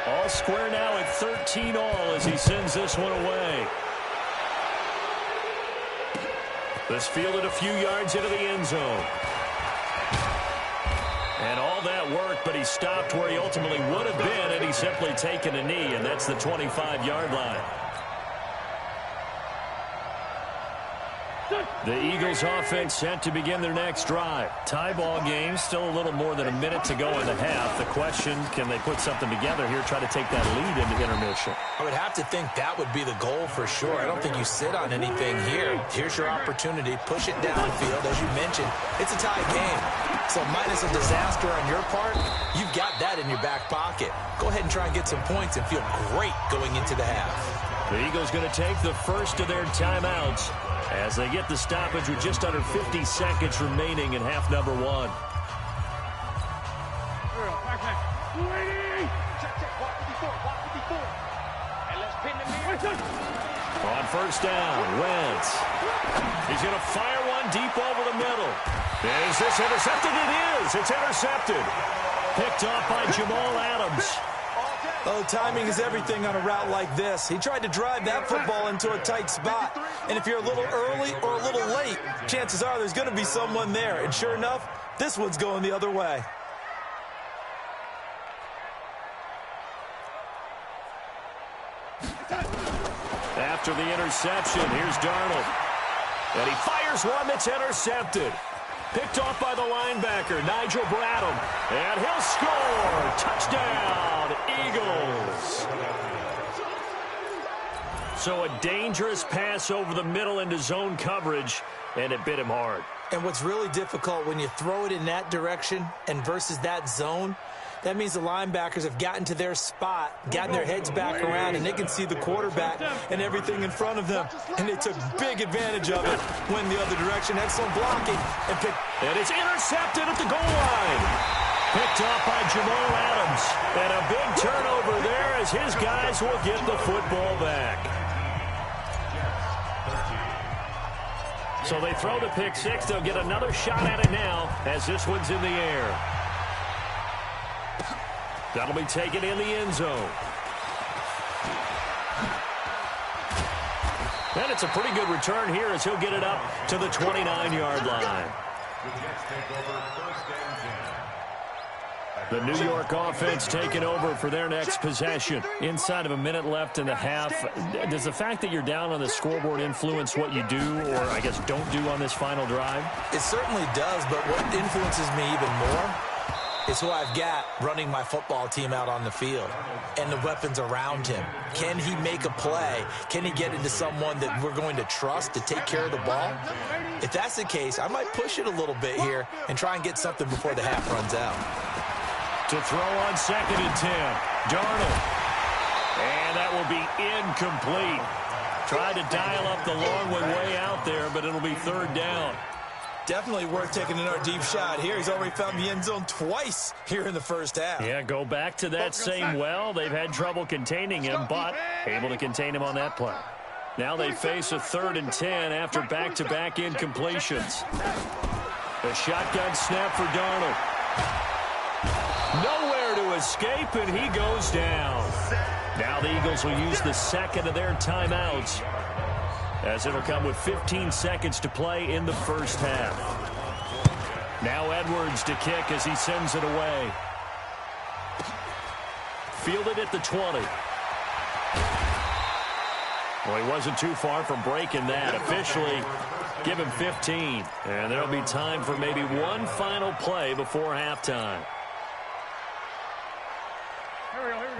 Speaker 1: All square now at 13 all as he sends this one away. This fielded a few yards into the end zone. And all that work, but he stopped where he ultimately would have been, and he's simply taken a knee, and that's the 25-yard line. The Eagles offense set to begin their next drive. Tie ball game, still a little more than a minute to go in the half. The question, can they put something together here, try to take that lead into intermission?
Speaker 4: I would have to think that would be the goal for sure. I don't think you sit on anything here. Here's your opportunity. Push it downfield. As you mentioned, it's a tie game. So minus a disaster on your part, you've got that in your back pocket. Go ahead and try and get some points and feel great going into the half.
Speaker 1: The Eagles going to take the first of their timeouts as they get the stoppage with just under 50 seconds remaining in half number 1.
Speaker 3: Check. Walk 54. And let's pin the mirror.
Speaker 1: On 1st down, Wentz. He's going to fire one deep over the middle. Is this intercepted? It is. It's intercepted. Picked off by Jamal Adams.
Speaker 3: All day.
Speaker 4: Oh, timing is everything on a route like this. He tried to drive that football into a tight spot. And if you're a little early or a little late, chances are there's going to be someone there. And sure enough, this one's going the other way.
Speaker 1: After the interception, here's Darnold. And he fires one that's intercepted. Picked off by the linebacker, Nigel Bradham. And he'll score. Touchdown, Eagles. So a dangerous pass over the middle into zone coverage, and it bit him hard.
Speaker 4: And what's really difficult when you throw it in that direction and versus that zone, that means the linebackers have gotten to their spot, gotten their heads back around, and they can see the quarterback and everything in front of them. And they took big advantage of it, went the other direction, excellent blocking, and picked.
Speaker 1: And it's intercepted at the goal line. Picked off by Jamal Adams. And a big turnover there as his guys will get the football back. So they throw the pick six. They'll get another shot at it now as this one's in the air. That'll be taken in the end zone. And it's a pretty good return here as he'll get it up to the 29-yard line.
Speaker 2: The Jets take over first and 10.
Speaker 1: The New York offense taking over for their next possession. Inside of a minute left in the half. Does the fact that you're down on the scoreboard influence what you do, or I guess don't do on this final drive?
Speaker 4: It certainly does, but what influences me even more is who I've got running my football team out on the field and the weapons around him. Can he make a play? Can he get into someone that we're going to trust to take care of the ball? If that's the case, I might push it a little bit here and try and get something before the half runs out.
Speaker 1: To throw on 2nd and 10. Darnold. And that will be incomplete. Tried to dial up the long one way out there, but it'll be 3rd down.
Speaker 4: Definitely worth taking another deep shot here. He's already found the end zone twice here in the first half.
Speaker 1: Yeah, go back to that same well. They've had trouble containing him, but able to contain him on that play. Now they face a 3rd and 10 after back-to-back incompletions. A shotgun snap for Darnold. Nowhere to escape, and he goes down. Now the Eagles will use the second of their timeouts, as it'll come with 15 seconds to play in the first half. Now Edwards to kick as he sends it away. Fielded at the 20. Well, he wasn't too far from breaking that. Officially, give him 15. And there'll be time for maybe one final play before halftime.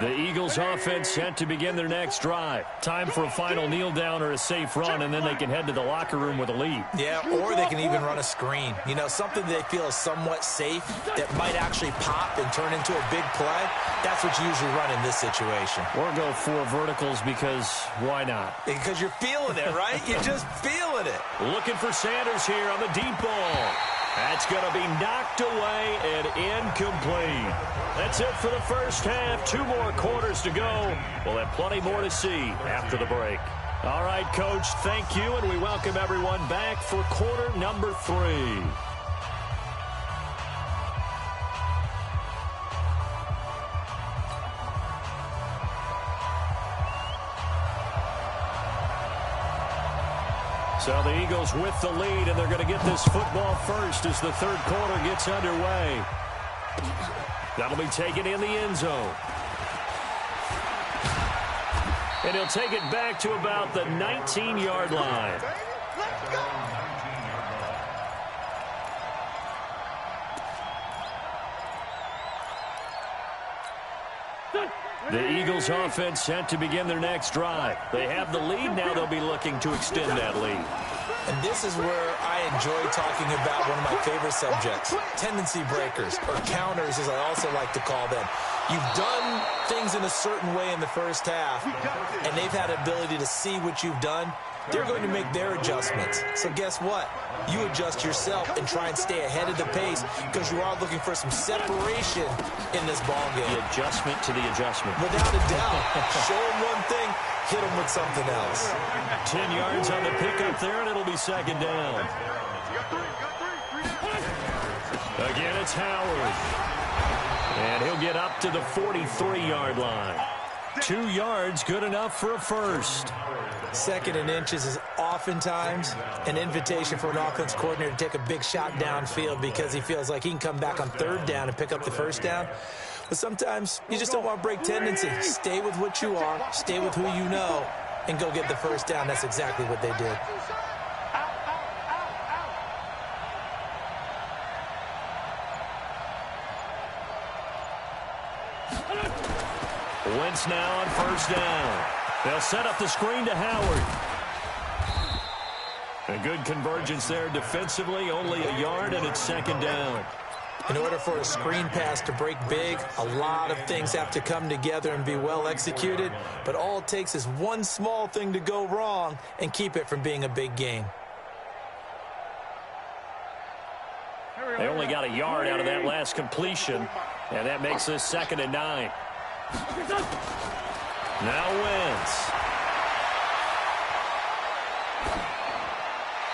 Speaker 1: The Eagles offense set to begin their next drive. Time for a final kneel down or a safe run, and then they can head to the locker room with a lead.
Speaker 4: Yeah, or they can even run a screen. You know, something they feel is somewhat safe that might actually pop and turn into a big play. That's what you usually run in this situation.
Speaker 1: Or go 4 verticals because why not?
Speaker 4: Because you're feeling it, right? You're just feeling it.
Speaker 1: Looking for Sanders here on the deep ball. That's going to be knocked away and incomplete. That's it for the first half. 2 more quarters to go. We'll have plenty more to see after the break. All right, Coach, thank you, and we welcome everyone back for quarter number 3. So the Eagles with the lead, and they're going to get this football first as the third quarter gets underway. That'll be taken in the end zone. And he'll take it back to about the 19-yard line.
Speaker 3: Let's go!
Speaker 1: The Eagles offense set to begin their next drive. They have the lead. Now they'll be looking to extend that lead.
Speaker 4: And this is where I enjoy talking about one of my favorite subjects, tendency breakers, or counters as I also like to call them. You've done things in a certain way in the first half, and they've had the ability to see what you've done. They're going to make their adjustments. So guess what? You adjust yourself and try and stay ahead of the pace because you are looking for some separation in this ball game.
Speaker 1: The adjustment to the adjustment.
Speaker 4: Without a doubt. Show them one thing, hit them with something else.
Speaker 1: 10 yards on the pickup there, and it'll be 2nd down. Again, it's Howard. And he'll get up to the 43-yard line. 2 yards, good enough for a first.
Speaker 4: 2nd and inches is oftentimes an invitation for an offense coordinator to take a big shot downfield because he feels like he can come back on 3rd down and pick up the first down. But sometimes you just don't want to break tendency. Stay with what you are, stay with who you know, and go get the first down. That's exactly what they did.
Speaker 1: Wentz now on 1st down. They'll set up the screen to Howard. A good convergence there defensively, only a yard, and it's 2nd down.
Speaker 4: In order for a screen pass to break big, a lot of things have to come together and be well executed, but all it takes is one small thing to go wrong and keep it from being a big game.
Speaker 1: They only got a yard out of that last completion, and that makes this 2nd and 9. Now Wentz.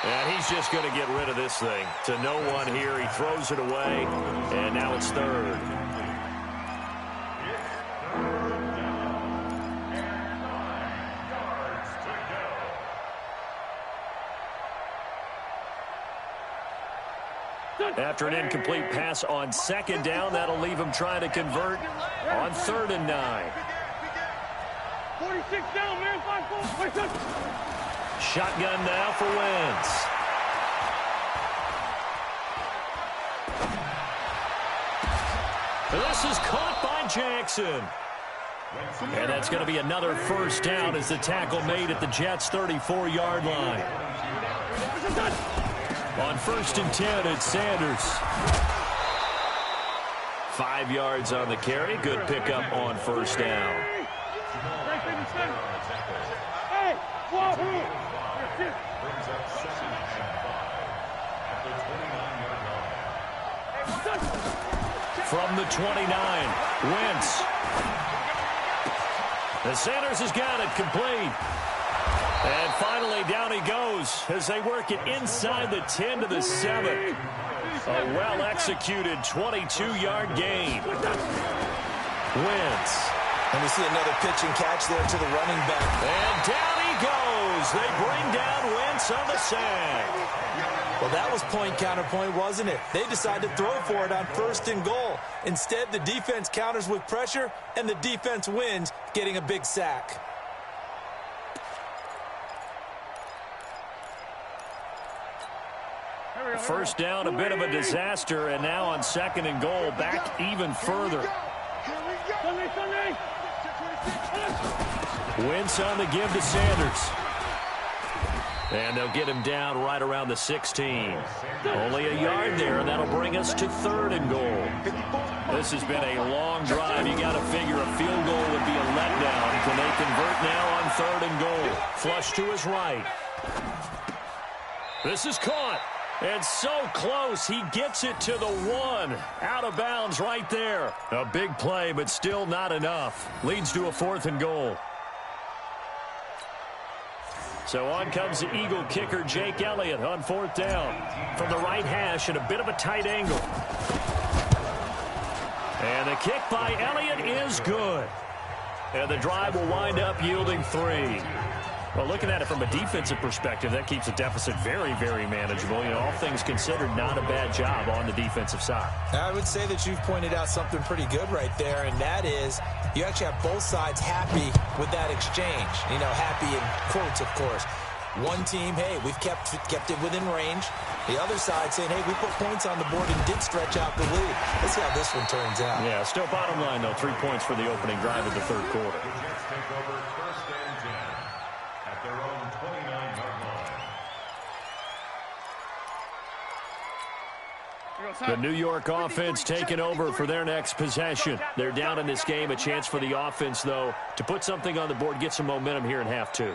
Speaker 1: And he's just going to get rid of this thing. To no one here. He throws it away, and now it's 3rd. After an incomplete pass on 2nd down, that'll leave him trying to convert on 3rd and 9.
Speaker 5: 46 down, man. 5-4.
Speaker 1: Shotgun now for Wentz. This is caught by Jackson. And that's going to be another first down as the tackle made at the Jets' 34-yard line. On 1st and 10, it's Sanders. 5 yards on the carry. Good pickup on 1st down. From the 29, Wentz. And Sanders has got it complete. And finally, down he goes as they work it inside the 10 to the 7. A well-executed 22-yard gain. Wentz.
Speaker 4: And we see another pitch and catch there to the running back.
Speaker 1: And down he goes. They bring down Wentz on the sack.
Speaker 4: Well, that was point counterpoint, wasn't it? They decided to throw for it on 1st and goal. Instead, the defense counters with pressure, and the defense wins, getting a big sack.
Speaker 1: First down, a bit of a disaster, and now on 2nd and goal, back even further. Wentz on the give to Sanders. And they'll get him down right around the 16. Only a yard there, and that'll bring us to 3rd and goal. This has been a long drive. You got to figure a field goal would be a letdown. Can they convert now on 3rd and goal? Flush to his right. This is caught. And so close, he gets it to the 1. Out of bounds right there. A big play, but still not enough. Leads to a 4th and goal. So on comes the Eagle kicker, Jake Elliott, on 4th down. From the right hash and a bit of a tight angle. And the kick by Elliott is good. And the drive will wind up yielding 3. Well, looking at it from a defensive perspective, that keeps the deficit very, very manageable. You know, all things considered, not a bad job on the defensive side.
Speaker 4: I would say that you've pointed out something pretty good right there, and that is you actually have both sides happy with that exchange. You know, happy in quotes, of course. One team, hey, we've kept it within range. The other side saying, hey, we put points on the board and did stretch out the lead. Let's see how this one turns out.
Speaker 1: Yeah, still bottom line, though, 3 points for the opening drive of the 3rd quarter. The New York offense taking over for their next possession. They're down in this game. A chance for the offense, though, to put something on the board, get some momentum here in half 2.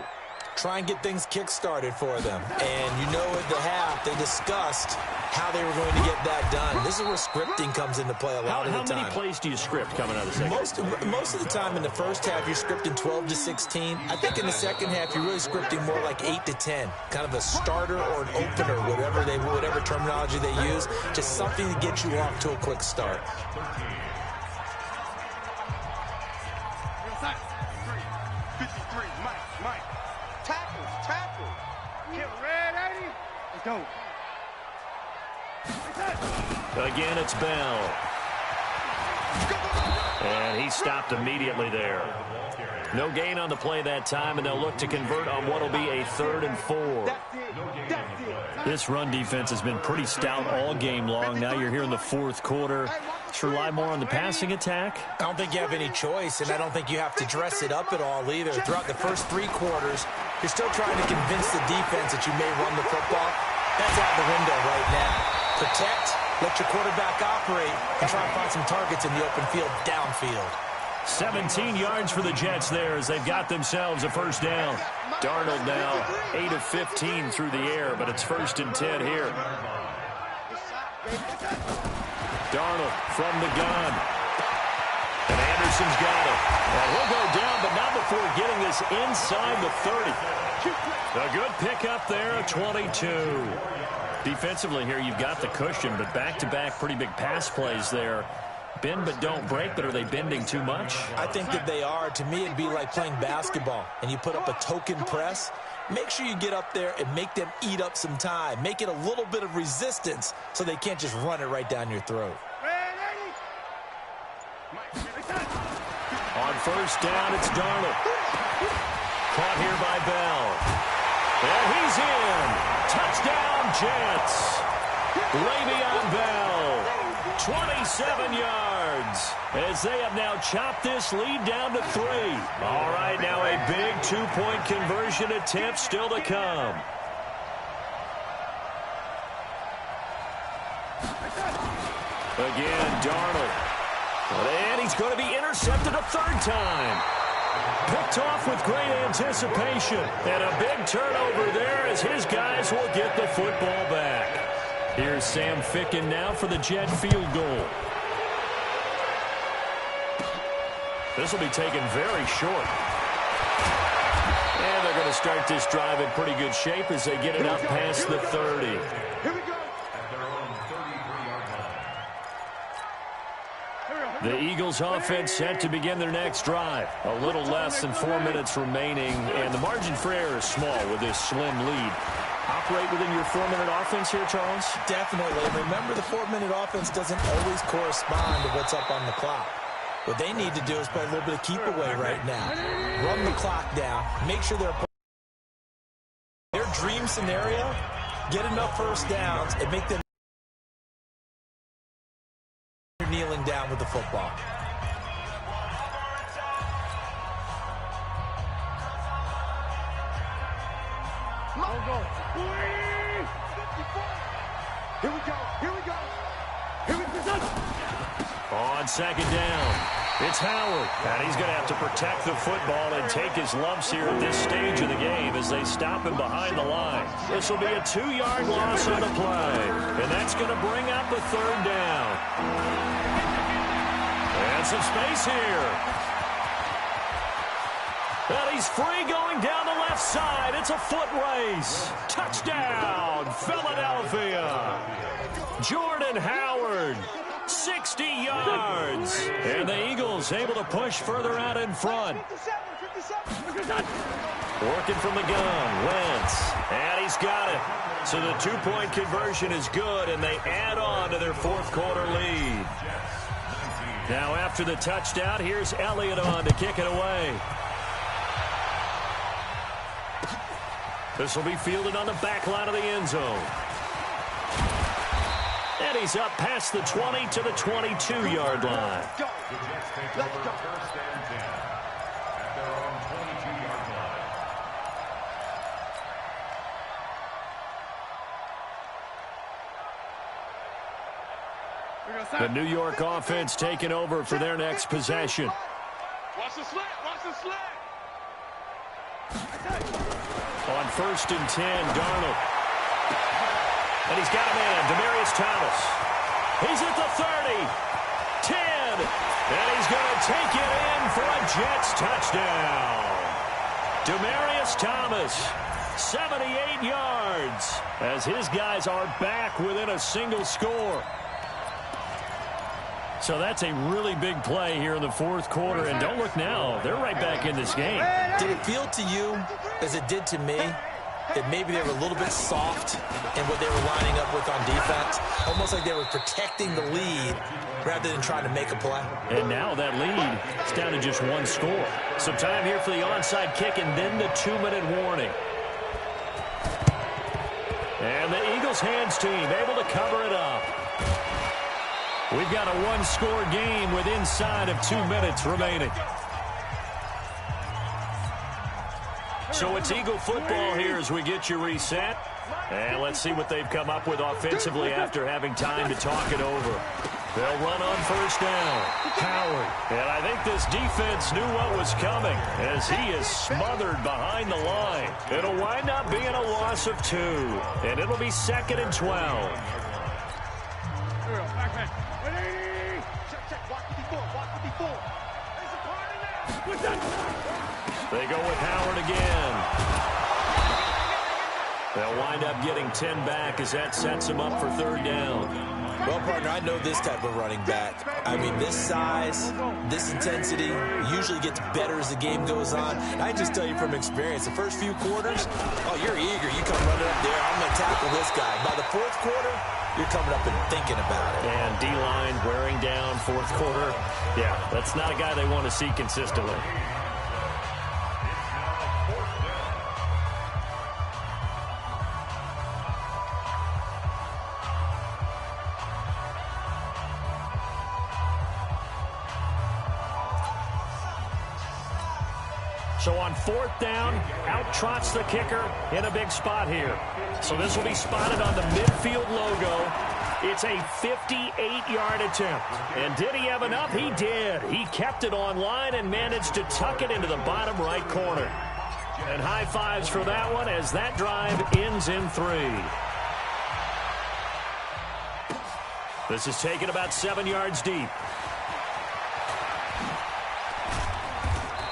Speaker 4: Try and get things kick-started for them. And you know at the half, they discussed how they were going to get that done. This is where scripting comes into play a lot of the time.
Speaker 1: How many plays do you script coming out of the second?
Speaker 4: Most of the time in the first half, you're scripting 12 to 16. I think in the second half, you're really scripting more like 8 to 10. Kind of a starter or an opener, whatever terminology they use. Just something to get you off to a quick start.
Speaker 3: go.
Speaker 1: Again, it's Bell. And he stopped immediately there. No gain on the play that time, and they'll look to convert on what will be a 3rd and 4. This run defense has been pretty stout all game long. Now you're here in the 4th quarter. Let's rely more on the passing attack.
Speaker 4: I don't think you have any choice, and I don't think you have to dress it up at all either. Throughout the first 3 quarters, you're still trying to convince the defense that you may run the football. That's out the window right now. Protect, let your quarterback operate, and try and find some targets in the open field downfield.
Speaker 1: 17 yards for the Jets there as they've got themselves a first down. Darnold now 8 of 15 through the air, but it's 1st and 10 here. Darnold from the gun. And Anderson's got it. And he'll go down, but not before getting this inside the 30. A good pickup there, a 22. Defensively here, you've got the cushion, but back-to-back pretty big pass plays there. Bend but don't break, but are they bending too much?
Speaker 4: I think that they are. To me, it'd be like playing basketball, and you put up a token press. Make sure you get up there and make them eat up some time. Make it a little bit of resistance so they can't just run it right down your throat.
Speaker 1: On first down, it's Darnold. Caught here by Bell. And he's in. Touchdown, Jets. Le'Veon Bell. 27 yards as they have now chopped this lead down to 3. All right, now a big 2-point conversion attempt still to come. Again, Darnold. And he's going to be intercepted a 3rd time. Picked off with great anticipation. And a big turnover there as his guys will get the football back. Here's Sam Ficken now for the Jet field goal. This will be taken very short. And they're going to start this drive in pretty good shape as they get it up past the 30.
Speaker 3: Here we go.
Speaker 1: The Eagles offense set to begin their next drive. A little less than 4 minutes remaining, and the margin for error is small with this slim lead. Operate within your 4-minute offense here, Charles?
Speaker 4: Definitely. And remember, the 4-minute offense doesn't always correspond to what's up on the clock. What they need to do is play a little bit of keep away right now. Run the clock down. Make sure their dream scenario, get enough first downs and make them kneeling down with the football.
Speaker 3: Here we go. Here we go. Here we go.
Speaker 1: On second down, it's Howard. And he's going to have to protect the football and take his lumps here at this stage of the game as they stop him behind the line. This will be a 2-yard loss on the play. And that's going to bring up a 3rd down. And some space here. And he's free going down the left side. It's a foot race. Touchdown, Philadelphia. Jordan Howard, 60 yards. And the Eagles able to push further out in front. Working from the gun, Wentz. And he's got it. So the 2-point conversion is good, and they add on to their 4th quarter lead. Now after the touchdown, here's Elliott on to kick it away. This will be fielded on the back line of the end zone. And he's up past the 20 to the 22-yard line.
Speaker 3: Go. Let's go.
Speaker 2: First and 10 at their own 22-yard line.
Speaker 1: The New York offense taking over for their next possession.
Speaker 5: Watch the slant. Watch the slant.
Speaker 1: On first and 10, Darnold. And he's got a man, Demaryius Thomas. He's at the 30, 10, and he's going to take it in for a Jets touchdown. Demaryius Thomas, 78 yards, as his guys are back within a single score. So that's a really big play here in the 4th quarter, and don't look now, they're right back in this game.
Speaker 4: Did it feel to you, as it did to me, that maybe they were a little bit soft in what they were lining up with on defense, almost like they were protecting the lead rather than trying to make a play.
Speaker 1: And now that lead is down to just one score. Some time here for the onside kick and then the 2-minute warning. And the Eagles hands team able to cover it up. We've got a one-score game with inside of 2 minutes remaining. So it's Eagle football here as we get you reset. And let's see what they've come up with offensively after having time to talk it over. They'll run on first down. Howard. And I think this defense knew what was coming as he is smothered behind the line. It'll wind up being a loss of 2. And it'll be 2nd and 12. They go with Howard again. They'll wind up getting 10 back as that sets them up for 3rd down.
Speaker 4: Well, partner, I know this type of running back. I mean, this size, this intensity usually gets better as the game goes on. And I just tell you from experience, the first few quarters, oh, you're eager. You come running up there, I'm going to tackle this guy. By the 4th quarter, you're coming up and thinking about it.
Speaker 1: And D-line wearing down 4th quarter. Yeah, that's not a guy they want to see consistently. So on 4th down, out trots the kicker in a big spot here. So this will be spotted on the midfield logo. It's a 58-yard attempt. And did he have enough? He did. He kept it on line and managed to tuck it into the bottom right corner. And high fives for that one as that drive ends in 3. This is taken about 7 yards deep.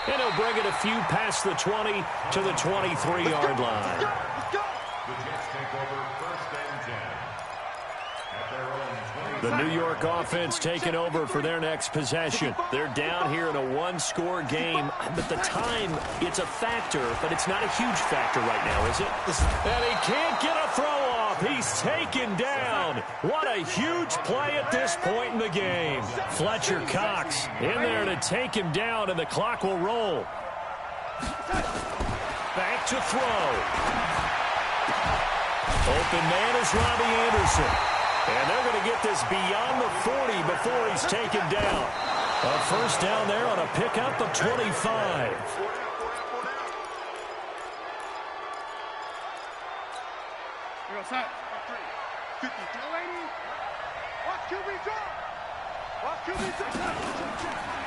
Speaker 1: And he'll bring it a few past the 20 to the 23-yard line.
Speaker 2: The Jets take over 1st and 10. At their own 20.
Speaker 1: The New York offense taking over for their next possession. They're down here in a one-score game, but the time, it's a factor, but it's not a huge factor right now, is it? And he can't get a throw off. He's taken down. What a huge play at this point in the game. Fletcher Cox in there to take him down, and the clock will roll. Back to throw. Open man is Robbie Anderson. And they're going to get this beyond the 40 before he's taken down. A 1st down there on a pickup of 25.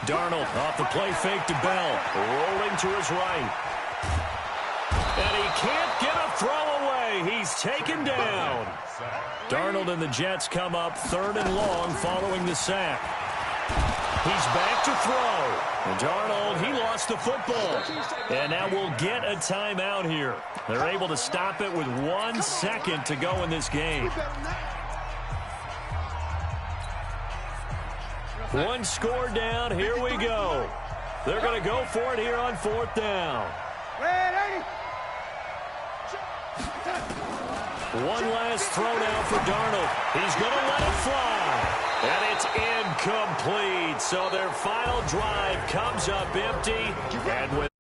Speaker 1: Darnold off the play fake to Bell. Rolling to his right. And he can't get a throw away. He's taken down. Darnold and the Jets come up 3rd and long following the sack. He's back to throw. And Darnold, he lost the football. And now we'll get a timeout here. They're able to stop it with 1 second to go in this game. One score down. Here we go. They're going to go for it here on 4th down. One last throw now for Darnold. He's going to let it fly. And it's incomplete. So their final drive comes up empty. And with